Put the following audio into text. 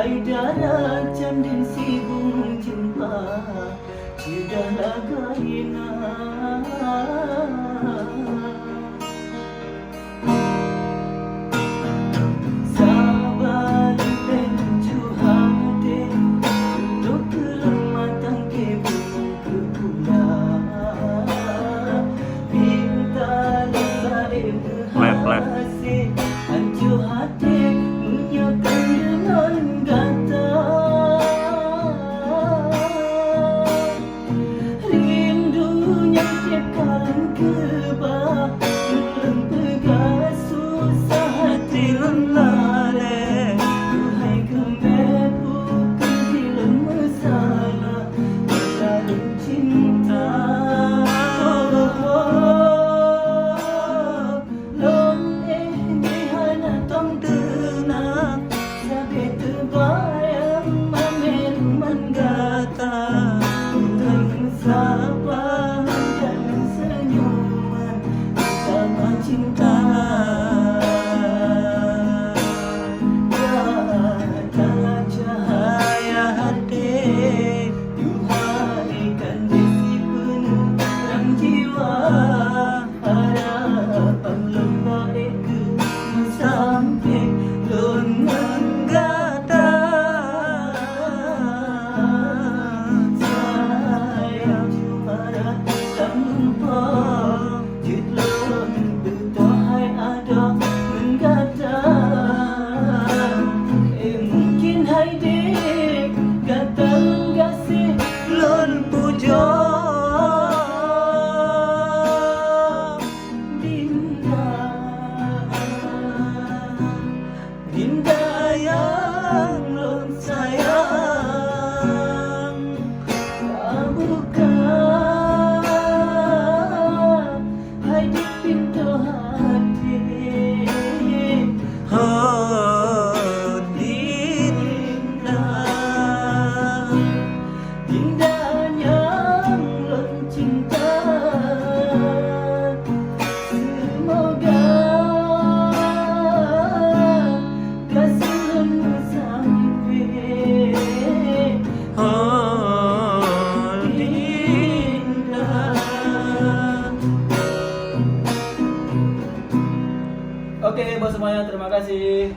Hai darah dan sibung jumpa Sudahlah gaina Sabar pencu hati Untuk kelematan kebun kepula Minta lelah berhasil Hancur hati menyakan dengan gata Rindunya cekalan kebah Belum pegang susah hati lemare Duhai kembali bukan bila masalah Dalam cinta cinta Datanglah cahaya hati Duhaikan desi penuh dalam jiwa Harapan lembaikku sampai lengan gata Sayang cumara tak lupa Jutlah berdohai ada menggata Mungkin hai dek Gata gasih lon puja Dinda Dinda yang lon sayang Tak buka Hai di pintu hati Oh Dinda Dinda yang lon cinta Semoga kasih lon sampai Oh Dinda Oke, buat semuanya terima kasih.